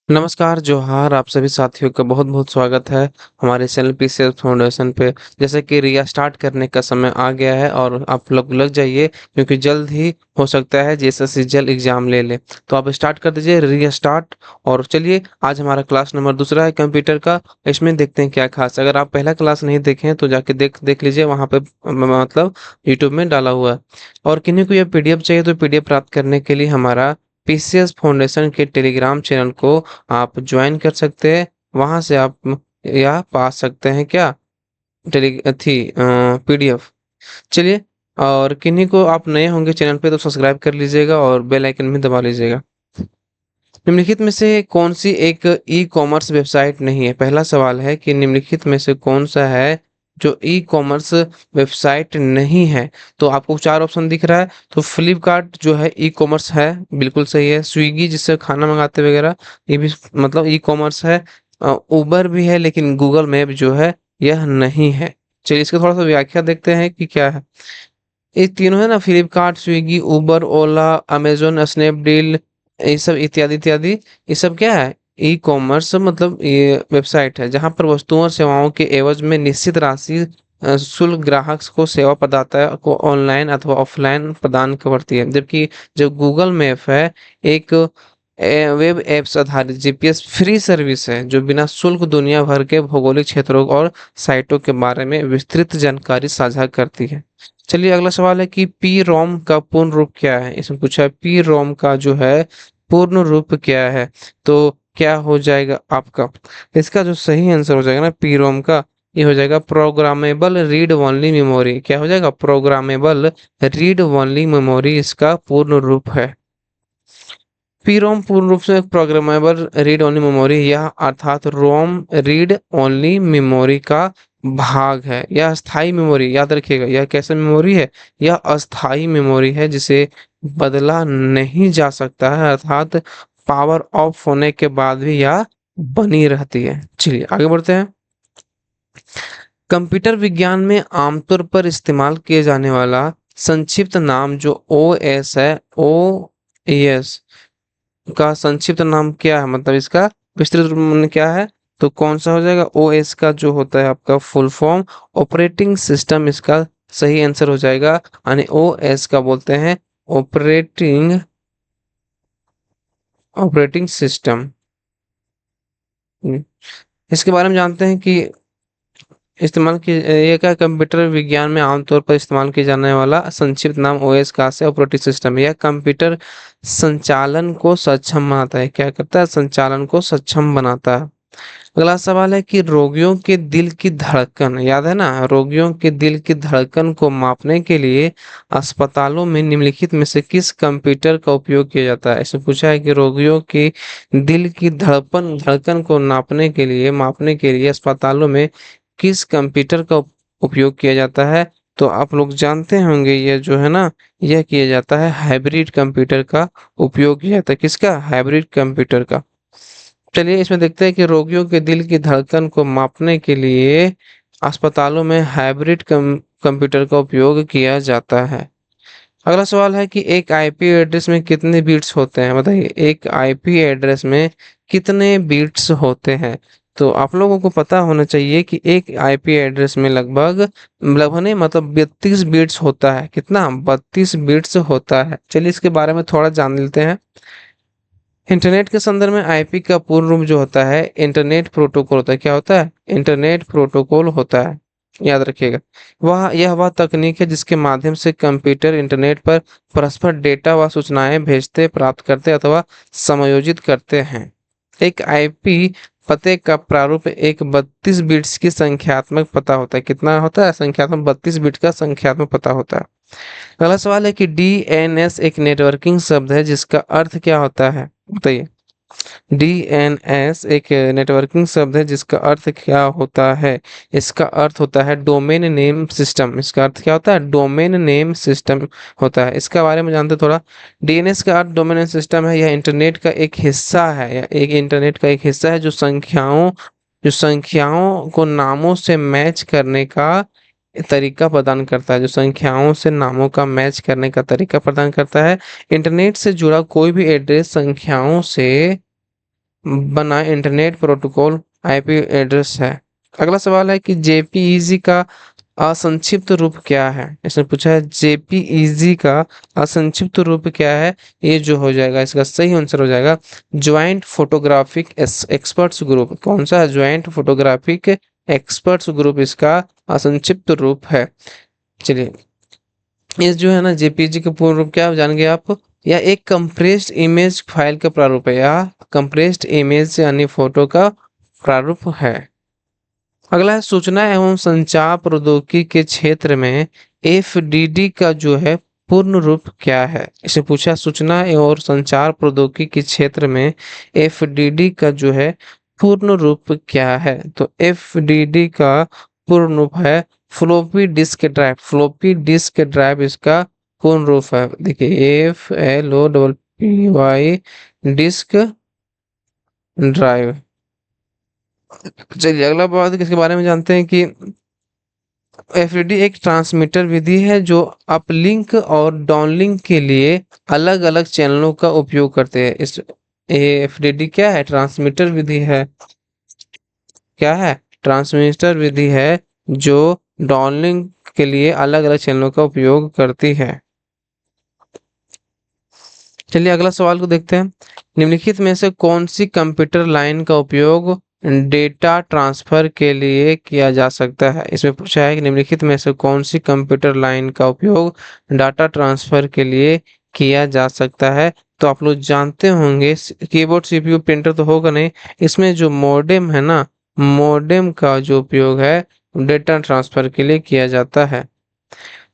नमस्कार, जोहार आप सभी साथियों का बहुत-बहुत स्वागत है हमारे चैनल पीसीएस फाउंडेशन पे। जैसे कि रीस्टार्ट करने का समय आ गया है और आप लोग लग जाइए क्योंकि जल्द ही हो सकता है जेएसएससी जल्द एग्ज़ाम ले ले। तो आप स्टार्ट कर दीजिए रीस्टार्ट और चलिए आज हमारा क्लास नंबर दूसरा है कंप्यूटर का। इसमें देखते हैं क्या ख़ास है। अगर आप पहला क्लास नहीं देखे हैं तो जाके देख देख लीजिए वहाँ पे मतलब यूट्यूब में डाला हुआ है। और किन्हीं को ये पीडीएफ चाहिए तो पीडीएफ प्राप्त करने के लिए हमारा पीसीएस फाउंडेशन के टेलीग्राम चैनल को आप ज्वाइन कर सकते हैं। वहाँ से आप या पा सकते हैं क्या पीडीएफ। चलिए और किन्हीं को आप नए होंगे चैनल पे तो सब्सक्राइब कर लीजिएगा और बेल आइकन भी दबा लीजिएगा। निम्नलिखित में से कौन-सी एक ई-कॉमर्स वेबसाइट नहीं है? पहला सवाल है कि निम्नलिखित में से कौन-सा है जो ई-कॉमर्स वेबसाइट नहीं है? तो आपको 4 ऑप्शन दिख रहा है, तो फ्लिपकार्ट जो है ई-कॉमर्स है, बिल्कुल सही है। स्विगी जिससे खाना मँगाते वगैरह, ये भी मतलब ई-कॉमर्स है। उबर भी है लेकिन गूगल मैप जो है, यह नहीं है। चलिए इसका थोड़ा-सा व्याख्या देखते हैं कि क्या है। ये तीनों है ना फ्लिपकार्ट, स्विगी, उबर, ओला, अमेज़न, स्नैपडील ये सब इत्यादि-इत्यादि ये सब क्या है? ई-कॉमर्स मतलब ये वेबसाइट है जहाँ पर वस्तुओं और सेवाओं के एवज़ में निश्चित राशि शुल्क ग्राहक को सेवा प्रदाता को ऑनलाइन अथवा ऑफ़लाइन प्रदान करती है। जबकि जो गूगल मैप है एक वेब ऐप्स आधारित जीपीएस फ्री सर्विस है जो बिना शुल्क दुनिया भर के भौगोलिक क्षेत्रों और साइटों के बारे में विस्तृत जानकारी साझा करती है। चलिए अगला सवाल है कि पी-रोम का पूर्ण रूप क्या है? इसमें पूछा है पी-रोम का जो है पूर्ण रूप क्या है? तो क्या हो जाएगा आपका? इसका जो सही आंसर हो जाएगा ना पी-रोम का, ये हो जाएगा प्रोग्रामेबल रीड ओनली मेमोरी। क्या हो जाएगा? प्रोग्रामेबल रीड ओनली मेमोरी इसका पूर्ण रूप है। पी-रोम पूर्ण रूप से प्रोग्रामेबल रीड ओनली मेमोरी यह अर्थात रोम रीड ओनली मेमोरी का भाग है। यह अस्थाई मेमोरी याद रखिएगा, यह कैसा मेमोरी है? यह अस्थाई मेमोरी है जिसे बदला नहीं जा सकता है अर्थात पावर ऑफ होने के बाद भी यह बनी रहती है। चलिए आगे बढ़ते हैं। कंप्यूटर विज्ञान में आमतौर पर इस्तेमाल किए जाने वाला संक्षिप्त नाम जो ओएस है, ओएस का संक्षिप्त नाम क्या है? मतलब इसका विस्तृत रूप में क्या है? तो कौन सा हो जाएगा? ओएस का जो होता है आपका फुल फॉर्म ऑपरेटिंग सिस्टम इसका सही आंसर हो जाएगा। यानी ओएस का बोलते हैं ऑपरेटिंग ऑपरेटिंग सिस्टम। इसके बारे में जानते हैं कि ये क्या कंप्यूटर विज्ञान में आमतौर पर इस्तेमाल किया जाने वाला संक्षिप्त नाम ओएस का से ऑपरेटिंग सिस्टम है। यह कंप्यूटर संचालन को सक्षम बनाता है। क्या करता है? संचालन को सक्षम बनाता है। अगला सवाल है कि रोगियों के दिल की धड़कन याद है ना? रोगियों के दिल की धड़कन को मापने के लिए अस्पतालों में निम्नलिखित में से किस कंप्यूटर का उपयोग किया जाता है? इसमें पूछा है कि रोगियों की दिल की धड़कन को मापने के लिए अस्पतालों में किस कंप्यूटर का उपयोग किया जाता है? तो आप लोग जानते होंगे ये जो है ना, यह किया जाता है हाइब्रिड कंप्यूटर का उपयोग किया जाता है। किसका? हाइब्रिड कंप्यूटर का। चलिए इसमें देखते हैं कि रोगियों के दिल की धड़कन को मापने के लिए अस्पतालों में हाइब्रिड कंप्यूटर का उपयोग किया जाता है। अगला सवाल है कि एक आईपी एड्रेस में कितने बिट्स होते हैं? बताइए एक आईपी एड्रेस में कितने बिट्स होते हैं? तो आप लोगों को पता होना चाहिए कि एक आईपी एड्रेस में लगभग लगभग नहीं मतलब 32 बिट्स होता है। कितना? 32 बिट्स होता है। चलिए इसके बारे में थोड़ा जान लेते हैं। इंटरनेट के संदर्भ में आईपी का पूर्ण रूप जो होता है इंटरनेट प्रोटोकॉल होता है। क्या होता है? इंटरनेट प्रोटोकॉल होता है। याद रखिएगा। वह तकनीक है जिसके माध्यम से कंप्यूटर इंटरनेट पर परस्पर डेटा व सूचनाएं भेजते, प्राप्त करते अथवा समायोजित करते हैं। एक आईपी पते का प्रारूप एक 32 बिट्स की संख्यात्मक पता होता है। कितना होता है? संख्यात्मक 32 बिट का संख्यात्मक पता होता है। अगला सवाल है कि डीएनएस एक नेटवर्किंग शब्द है जिसका अर्थ क्या होता है? बताइए। डीएनएस एक नेटवर्किंग शब्द है जिसका अर्थ क्या होता है? इसका अर्थ होता है डोमेन नेम सिस्टम। इसका अर्थ क्या होता है? डोमेन नेम सिस्टम होता है। इसके बारे में जानते थोड़ा। डीएनएस का अर्थ डोमेन नेम सिस्टम है। यह इंटरनेट का एक हिस्सा है या एक इंटरनेट का एक हिस्सा है जो संख्याओं को नामों से मैच करने का तरीका प्रदान करता है। जो संख्याओं से नामों का मैच करने का तरीका प्रदान करता है। इंटरनेट से जुड़ा कोई भी एड्रेस संख्याओं से बना इंटरनेट प्रोटोकॉल आईपी एड्रेस है। अगला सवाल है कि जेपीईजी का असंक्षिप्त रूप क्या है? इसने पूछा है जेपीईजी का असंक्षिप्त रूप क्या है? ये जो हो जाएगा इसका सही आंसर हो जाएगा ज्वाइंट फोटोग्राफिक एक्सपर्ट्स ग्रुप। कौन सा? ज्वाइंट फोटोग्राफिक एक्सपर्ट्स ग्रुप इसका असंक्षिप्त रूप है। चलिए, ये जो है ना जेपीजी का पूर्ण रूप क्या जान गए आप? या एक कंप्रेस्ड इमेज फाइल का प्रारूप है, या कंप्रेस्ड इमेज यानी फोटो का प्रारूप है। अगला है सूचना एवं संचार प्रौद्योगिकी के क्षेत्र में एफडीडी का जो है पूर्ण रूप क्या है? इसे पूछा सूचना एवं संचार प्रौद्योगिकी के क्षेत्र में एफडीडी का जो है पूर्ण रूप क्या है? तो एफडीडी का पूर्ण रूप है floppy disk drive. Floppy disk drive इसका पूर्ण रूप है। देखिए FLOPPY डिस्क ड्राइव। चलिए अगला बात किसके बारे में जानते हैं कि एफडीडी एक ट्रांसमीटर विधि है जो अपलिंक और डाउनलिंक के लिए अलग अलग चैनलों का उपयोग करते हैं। इस एफडीडी क्या है? ट्रांसमीटर विधि है। क्या है? ट्रांसमीटर विधि है जो डाउनलिंक के लिए अलग अलग चैनलों का उपयोग करती है। चलिए अगला सवाल को देखते हैं। निम्नलिखित में से कौन सी कंप्यूटर लाइन का उपयोग डेटा ट्रांसफर के लिए किया जा सकता है? इसमें पूछा है कि निम्नलिखित में से कौन सी कंप्यूटर लाइन का उपयोग डाटा ट्रांसफर के लिए किया जा सकता है? तो आप लोग जानते होंगे कीबोर्ड सीपीयू प्रिंटर तो होगा नहीं, इसमें जो मॉडेम है ना, मॉडेम का जो उपयोग है डेटा ट्रांसफर के लिए किया जाता है।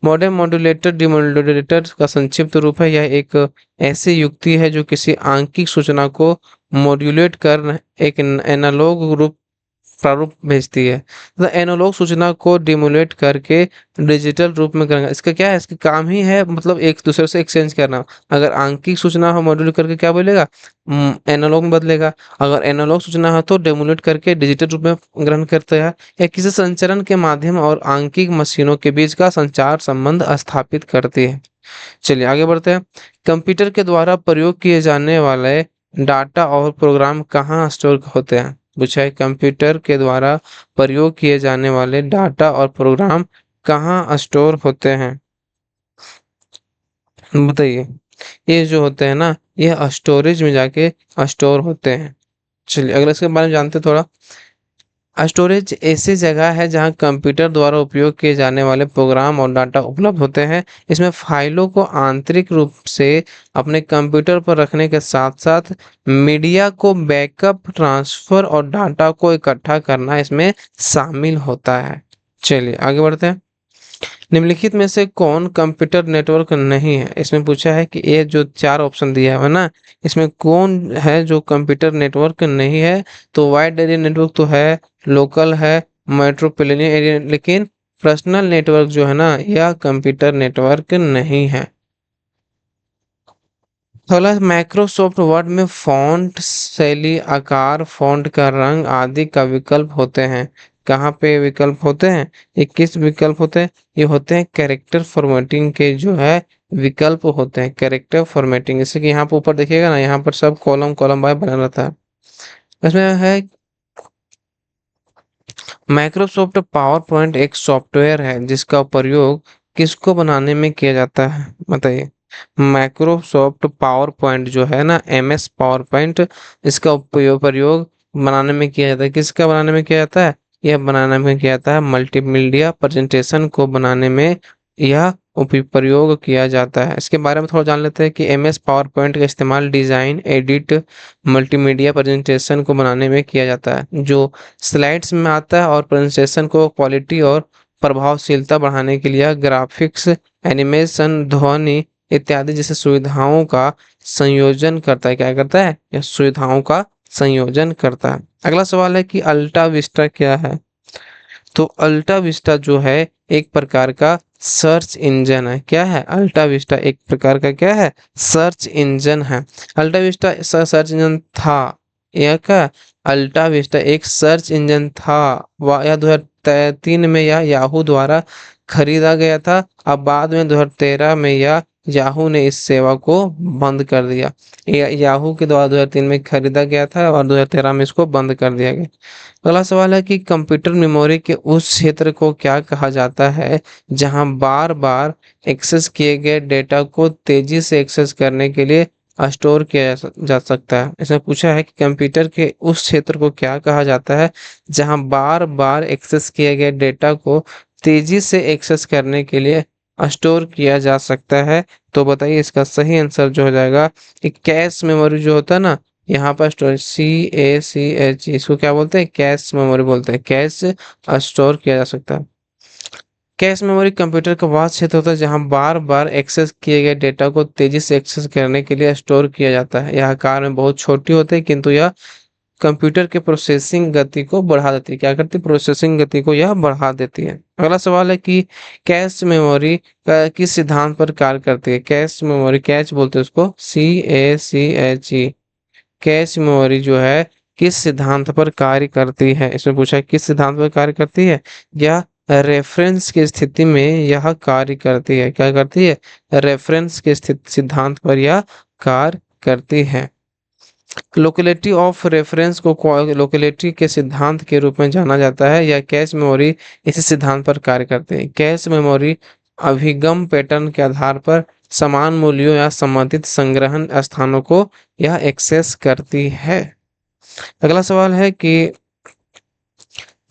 मॉडेम मॉड्यूलेटर डिमोडुलेटर का संक्षिप्त रूप है। यह एक ऐसी युक्ति है जो किसी आंकिक सूचना को मॉड्यूलेट कर एक एनालॉग रूप प्रारूप भेजती है। तो एनालॉग सूचना को डिमोलेट करके डिजिटल रूप में करना, इसका क्या है? इसका काम ही है मतलब एक दूसरे से एक्सचेंज करना। अगर आंकिक सूचना हो मॉड्यूल करके क्या बोलेगा? एनालॉग में बदलेगा। अगर एनालॉग सूचना हो तो डिमोलेट करके डिजिटल रूप में ग्रहण करता है, या किसी संचरण के माध्यम और आंकिक मशीनों के बीच का संचार संबंध स्थापित करती है। चलिए आगे बढ़ते हैं। कंप्यूटर के द्वारा प्रयोग किए जाने वाले डाटा और प्रोग्राम कहाँ स्टोर होते हैं? पूछा है कंप्यूटर के द्वारा प्रयोग किए जाने वाले डाटा और प्रोग्राम कहाँ स्टोर होते हैं? बताइए। ये जो होते हैं ना, ये स्टोरेज में जाके स्टोर होते हैं। चलिए अगला इसके बारे में जानते हैं थोड़ा। स्टोरेज ऐसी जगह है जहां कंप्यूटर द्वारा उपयोग किए जाने वाले प्रोग्राम और डाटा उपलब्ध होते हैं। इसमें फाइलों को आंतरिक रूप से अपने कंप्यूटर पर रखने के साथ साथ मीडिया को बैकअप, ट्रांसफर और डाटा को इकट्ठा करना इसमें शामिल होता है। चलिए आगे बढ़ते हैं। निम्नलिखित में से कौन कंप्यूटर नेटवर्क नहीं है? इसमें पूछा है कि ये जो चार ऑप्शन दिया है ना, इसमें कौन है जो कंप्यूटर नेटवर्क नहीं है? तो वाइड एरिया नेटवर्क तो है, लोकल है, मेट्रोपॉलिटन एरिया, लेकिन पर्सनल नेटवर्क जो है ना, यह कंप्यूटर नेटवर्क नहीं है। अगला माइक्रोसॉफ्ट वर्ड में फॉन्ट शैली, आकार, फॉन्ट का रंग आदि का विकल्प होते हैं। कहाँ पे विकल्प होते हैं? ये किस विकल्प होते हैं? ये होते हैं कैरेक्टर फॉर्मेटिंग के जो है विकल्प होते हैं। कैरेक्टर फॉर्मेटिंग, जैसे कि यहाँ पर ऊपर देखिएगा ना, यहाँ पर सब कॉलम कॉलम बाय बना रहता है। इसमें है माइक्रोसॉफ्ट पावर पॉइंट एक सॉफ्टवेयर है जिसका प्रयोग किसको बनाने में किया जाता है? बताइए। माइक्रोसॉफ्ट पावर पॉइंट जो है ना, MS पावर पॉइंट, इसका प्रयोग बनाने में किया जाता है। किसका बनाने में किया जाता है? यह बनाने में किया जाता है मल्टीमीडिया प्रेजेंटेशन को बनाने में यह प्रयोग किया जाता है। इसके बारे में थोड़ा जान लेते हैं कि MS पावर पॉइंट का इस्तेमाल डिजाइन, एडिट, मल्टीमीडिया प्रेजेंटेशन को बनाने में किया जाता है। जो स्लाइड्स में आता है और प्रेजेंटेशन को क्वालिटी और प्रभावशीलता बढ़ाने के लिए ग्राफिक्स, एनिमेशन, ध्वनि इत्यादि जैसे सुविधाओं का संयोजन करता है। क्या करता है? यह सुविधाओं का संयोजन करता है। अगला सवाल है कि अल्टा विस्टा क्या है? तो अल्टा विस्टा जो है एक प्रकार का सर्च इंजन है। क्या है? अल्टा विस्टा एक प्रकार का क्या है? सर्च इंजन है। अल्टा विस्टा सर्च इंजन था। यह क्या? अल्टा विस्टा एक सर्च इंजन था। यह 2003 में यह याहू द्वारा खरीदा गया था। अब बाद में 2013 में यह याहू ने इस सेवा को बंद कर दिया। याहू के द्वारा 2003 में खरीदा गया था और 2013 में इसको बंद कर दिया गया। अगला सवाल है कि कंप्यूटर मेमोरी के उस क्षेत्र को क्या कहा जाता है जहां बार बार एक्सेस किए गए डेटा को तेजी से एक्सेस करने के लिए स्टोर किया जा सकता है। इसमें पूछा है कि कंप्यूटर के उस क्षेत्र को क्या कहा जाता है जहां बार बार एक्सेस किए गए डेटा को तेजी से एक्सेस करने के लिए स्टोर किया जा सकता है। तो बताइए इसका सही आंसर जो हो जाएगा कि कैश मेमोरी जो होता है ना, यहाँ पर स्टोरेज CACH, इसको क्या बोलते हैं, कैश मेमोरी बोलते हैं। कैश स्टोर किया जा सकता है। कैश मेमोरी कंप्यूटर का वह क्षेत्र होता है जहां बार बार एक्सेस किए गए डेटा को तेजी से एक्सेस करने के लिए स्टोर किया जाता है। यह आकार में बहुत छोटी होती है किंतु यह कंप्यूटर के प्रोसेसिंग गति को बढ़ा देती है। क्या करती है, प्रोसेसिंग गति को यह बढ़ा देती है। अगला सवाल है कि कैश मेमोरी किस सिद्धांत पर कार्य करती है। कैश मेमोरी, कैच बोलते हैं उसको, CACHE। कैश मेमोरी जो है किस सिद्धांत पर कार्य करती है। इसमें पूछा है किस सिद्धांत पर कार्य करती है। यह रेफरेंस की स्थिति में यह कार्य करती है। क्या करती है, रेफरेंस के सिद्धांत पर यह कार्य करती है। लोकेलिटी ऑफ रेफरेंस को लोकेलिटी के सिद्धांत के रूप में जाना जाता है। यह कैश मेमोरी इसी सिद्धांत पर कार्य करते हैं। कैश मेमोरी अभिगम पैटर्न के आधार पर समान मूल्यों या संबंधित संग्रहण स्थानों को यह एक्सेस करती है। अगला सवाल है कि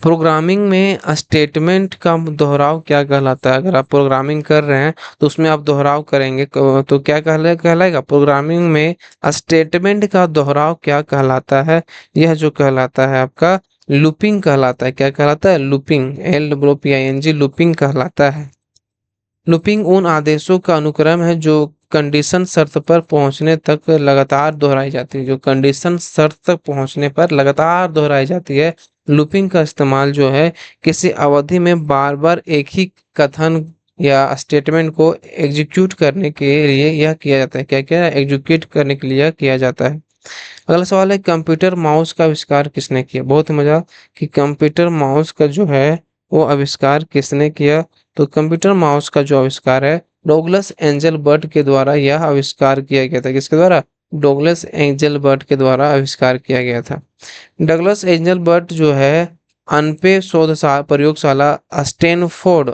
प्रोग्रामिंग में स्टेटमेंट का दोहराव क्या कहलाता है। अगर आप प्रोग्रामिंग कर रहे हैं तो उसमें आप दोहराव करेंगे तो क्या कहलाएगा। प्रोग्रामिंग में स्टेटमेंट का दोहराव क्या कहलाता है। यह जो कहलाता है आपका लूपिंग कहलाता है। क्या कहलाता है, लूपिंग, LOOPING, लूपिंग कहलाता है। लूपिंग उन आदेशों का अनुक्रम है जो कंडीशन शर्त पर पहुंचने तक लगातार दोहराई जाती है। जो कंडीशन शर्त तक पहुंचने पर लगातार दोहराई जाती है। लूपिंग का इस्तेमाल जो है किसी अवधि में बार बार एक ही कथन या स्टेटमेंट को एग्जीक्यूट करने के लिए यह किया जाता है। क्या क्या एग्जीक्यूट करने के लिए किया जाता है। अगला सवाल है कंप्यूटर माउस का आविष्कार किसने किया। बहुत मजा कि कंप्यूटर माउस का जो है वो आविष्कार किसने किया। तो कंप्यूटर माउस का जो आविष्कार है डॉगलस एंजल बर्ट के द्वारा यह आविष्कार किया गया था। किसके द्वारा, डॉगलस एंजल बर्ट के द्वारा आविष्कार किया गया था। डगलस एंजल बर्ट जो है अनपे प्रयोगशाला स्टैनफोर्ड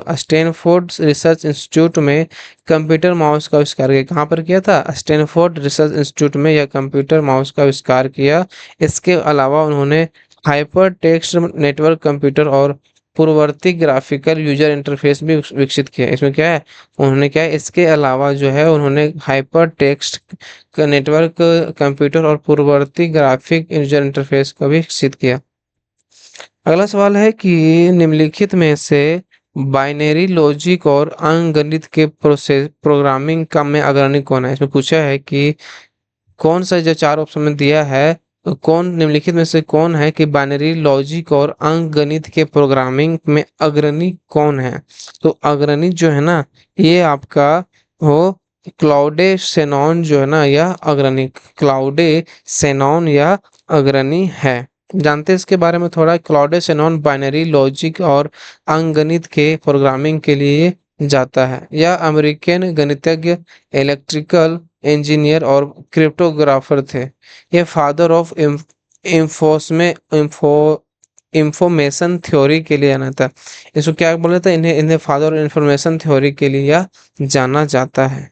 रिसर्च इंस्टीट्यूट में कंप्यूटर माउस का आविष्कार किया। कहाँ पर किया था, स्टैनफोर्ड रिसर्च इंस्टीट्यूट में यह कंप्यूटर माउस का आविष्कार किया। इसके अलावा उन्होंने हाइपर टेक्स्ट नेटवर्क कंप्यूटर और पूर्ववर्ती ग्राफिकल यूजर इंटरफेस भी विकसित किया। इसमें क्या है, उन्होंने क्या है, इसके अलावा जो है उन्होंने हाइपर टेक्स्ट नेटवर्क कंप्यूटर और पूर्ववर्ती ग्राफिक यूजर इंटरफेस को भी विकसित किया। अगला सवाल है कि निम्नलिखित में से बाइनरी लॉजिक और अंकगणित के प्रोसेस प्रोग्रामिंग का में अग्रणी कौन है। इसमें पूछा है कि कौन सा जो चार ऑप्शन में दिया है तो कौन निम्नलिखित में से कौन है कि बाइनरी लॉजिक और अंकगणित के प्रोग्रामिंग में अग्रणी कौन है। तो अग्रणी जो है ना ये आपका हो क्लाउडे सेनॉन जो है ना यह अग्रणी, क्लाउडे सेनॉन यह अग्रणी है। जानते हैं इसके बारे में थोड़ा। क्लाउडे सेनॉन बाइनरी लॉजिक और अंकगणित के प्रोग्रामिंग के लिए जाता है। यह अमेरिकन गणितज्ञ, इलेक्ट्रिकल इंजीनियर और क्रिप्टोग्राफर थे। ये फादर ऑफ इंफॉर्मेशन थ्योरी के लिए जाना था। इसको क्या बोला था, इन्हें इन्हें फादर ऑफ इंफॉर्मेशन थ्योरी के लिए यह जाना जाता है।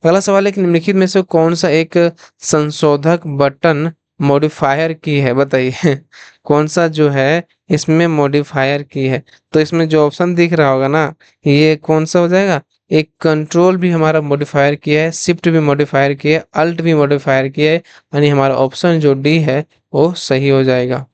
अगला सवाल है कि निम्नलिखित में से कौन सा एक संशोधक बटन मॉडिफायर की है। बताइए कौन सा जो है इसमें मॉडिफायर की है। तो इसमें जो ऑप्शन दिख रहा होगा ना ये कौन सा हो जाएगा, एक कंट्रोल भी हमारा मॉडिफायर किया है, शिफ्ट भी मॉडिफायर किया है, अल्ट भी मॉडिफायर किया है, यानी हमारा ऑप्शन जो डी है वो सही हो जाएगा।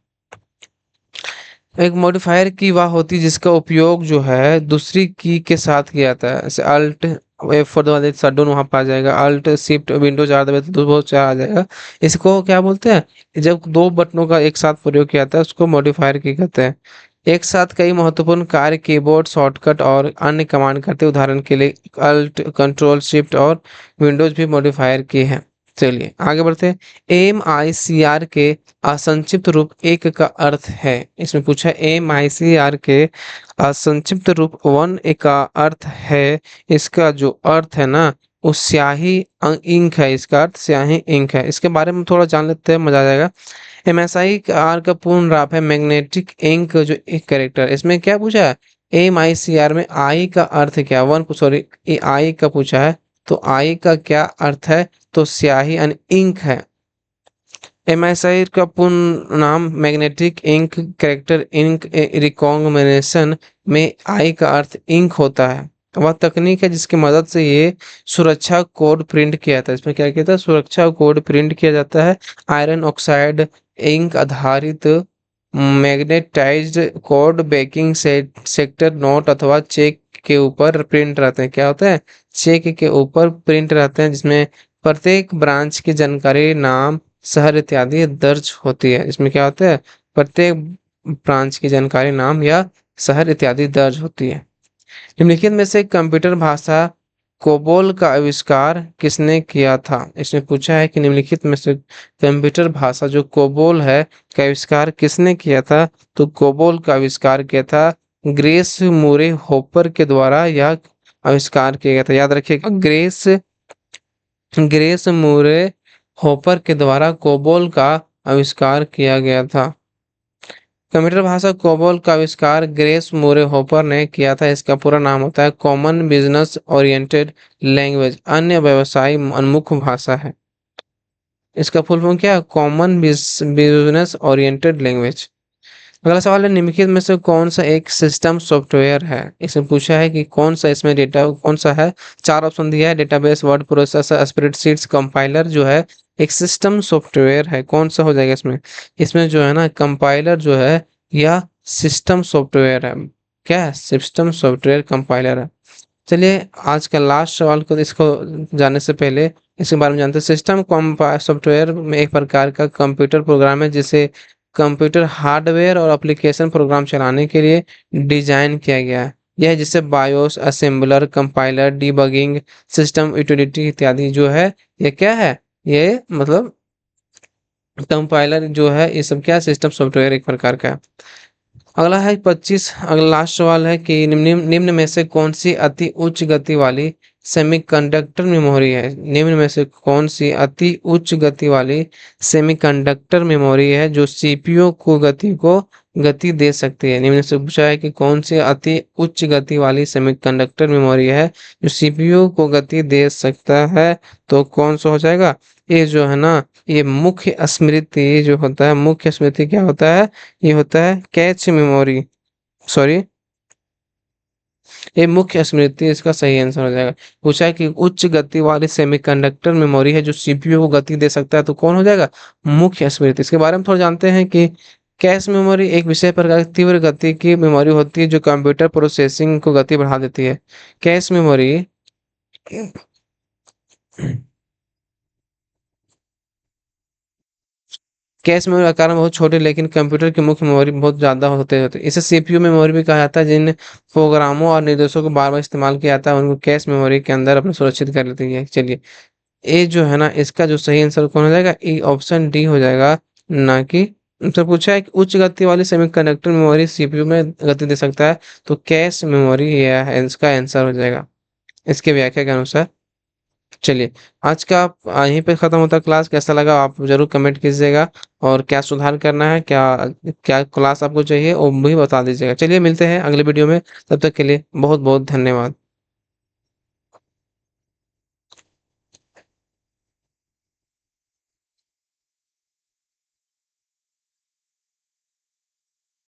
एक मॉडिफायर की वह होती है जिसका उपयोग जो है दूसरी की के साथ किया जाता है। जैसे अल्ट F4 दबा दे शटडाउन वहां पर आ जाएगा, अल्ट शिफ्ट विंडो 4 दबा तो बहुत चार आ जाएगा। इसको क्या बोलते हैं, जब दो बटनों का एक साथ प्रयोग किया जाता है उसको मॉडिफायर की कहते हैं। एक साथ कई महत्वपूर्ण कार्य कीबोर्ड शॉर्टकट और अन्य कमांड करते, उदाहरण के लिए अल्ट कंट्रोल शिफ्ट और विंडोज भी मॉडिफायर की है। चलिए आगे बढ़ते हैं। MICR के असंक्षिप्त रूप एक का अर्थ है। इसमें पूछा MICR के असंक्षिप्त रूप 1 का अर्थ है। इसका जो अर्थ है ना वो स्याही इंक है, इसका अर्थ स्याही इंक है। इसके बारे में थोड़ा जान लेते हैं, मजा आ जाएगा। एमएसआई आर का पूर्ण राफ है मैग्नेटिक इंक, जो एक कैरेक्टर, इसमें क्या पूछा है, एम आई सी आर में आई का अर्थ क्या, वन सॉरी आई का पूछा है, तो आई का क्या अर्थ है, तो स्याही यानी इंक है। एमएसआई का पूर्ण नाम magnetic ink character ink recognition में आई का अर्थ इंक होता है। वह तकनीक है जिसकी मदद से ये सुरक्षा कोड प्रिंट किया जाता है। इसमें क्या किया जाता है, सुरक्षा कोड प्रिंट किया जाता है। आयरन ऑक्साइड इंक आधारित magnetised code baking sector note अथवा चेक के ऊपर प्रिंट रहते हैं। क्या होता है, चेक के ऊपर प्रिंट रहते हैं, जिसमें प्रत्येक ब्रांच की जानकारी, नाम, शहर इत्यादि दर्ज होती है। इसमें क्या होता है, प्रत्येक ब्रांच की जानकारी, नाम या शहर इत्यादि दर्ज होती है। निम्नलिखित में से कंप्यूटर भाषा कोबोल का आविष्कार किसने किया था। इसमें पूछा है कि निम्नलिखित में से कंप्यूटर भाषा जो कोबोल है का आविष्कार किसने किया था, तो कोबोल का आविष्कार किया था ग्रेस मूरे होपर के द्वारा यह आविष्कार किया गया था। याद रखिएगा, ग्रेस ग्रेस मूरे होपर के द्वारा कोबोल का आविष्कार किया गया था। कंप्यूटर भाषा कोबोल का आविष्कार ग्रेस मूरे होपर ने किया था। इसका पूरा नाम होता है कॉमन बिजनेस ओरिएंटेड लैंग्वेज, अन्य व्यवसाय उन्मुख भाषा है। इसका फुल फॉर्म क्या है, कॉमन बिजनेस ओरिएंटेड लैंग्वेज। अगला सवाल है, निम्नलिखित में से कौन सा एक सिस्टम सॉफ्टवेयर है। इसमें पूछा है कि कौन सा इसमें डेटा कौन सा है। चार ऑप्शन दिया है, database, word processor, spreadsheets, compiler जो है एक सिस्टम सॉफ्टवेयर है। कौन सा हो जाएगा इसमें, इसमें जो है ना कंपाइलर जो है या सिस्टम सॉफ्टवेयर है। क्या है, सिस्टम सॉफ्टवेयर कंपाइलर है। चलिए आज का लास्ट सवाल को, इसको जानने से पहले इसके बारे में जानते हैं। सिस्टम सॉफ्टवेयर में एक प्रकार का कंप्यूटर प्रोग्राम है जिसे कंप्यूटर हार्डवेयर और एप्लीकेशन प्रोग्राम चलाने के लिए डिजाइन किया गया है। यह जिसे BIOS, assembler, compiler, debugging system, utility इत्यादि जो है, ये क्या है, ये मतलब कंपाइलर जो है, ये सब क्या सिस्टम सॉफ्टवेयर एक प्रकार का है। अगला है 25, अगला लास्ट सवाल है कि निम्न निम्न में से कौन सी अति उच्च गति वाली सेमीकंडक्टर मेमोरी है। निम्न में से कौन सी अति उच्च गति वाली सेमीकंडक्टर मेमोरी है जो सीपीयू को गति दे सकती है। निम्न से पूछा है कि कौन सी अति उच्च गति वाली सेमीकंडक्टर मेमोरी है जो सीपीयू को गति दे सकता है, तो कौन सा हो जाएगा, ये जो है ना, ये मुख्य स्मृति जो होता है, मुख्य स्मृति क्या होता है, ये होता है कैच मेमोरी, सॉरी ये मुख्य स्मृति इसका सही आंसर हो जाएगा। पूछा है कि उच्च गति वाली सेमीकंडक्टर मेमोरी है जो सीपीयू को गति दे सकता है, तो कौन हो जाएगा, मुख्य स्मृति। इसके बारे में थोड़ा जानते हैं कि कैश मेमोरी एक विशेष प्रकार की तीव्र गति की मेमोरी होती है जो कंप्यूटर प्रोसेसिंग को गति बढ़ा देती है। कैश मेमोरी कैश मेमोरी आकार में बहुत छोटे, लेकिन कंप्यूटर की मुख्य मेमोरी बहुत ज्यादा होते होते, इसे सीपीयू मेमोरी भी कहा जाता है। जिन प्रोग्रामों और निर्देशों को बार बार इस्तेमाल किया जाता है उनको कैश मेमोरी के अंदर अपने सुरक्षित कर लेती है। चलिए, ये जो है ना, इसका जो सही आंसर कौन हो जाएगा, ए ऑप्शन डी हो जाएगा। ना कि तो पूछा है कि उच्च गति वाली सेमीकंडक्टर मेमोरी सीपीयू में गति दे सकता है, तो कैश मेमोरी ये है इसका आंसर हो जाएगा इसके व्याख्या के अनुसार। चलिए, आज का यहीं पे खत्म होता है क्लास। कैसा लगा आप जरूर कमेंट कीजिएगा, और क्या सुधार करना है, क्या क्या क्लास आपको चाहिए वो भी बता दीजिएगा। चलिए मिलते हैं अगले वीडियो में, तब तक के लिए बहुत बहुत धन्यवाद।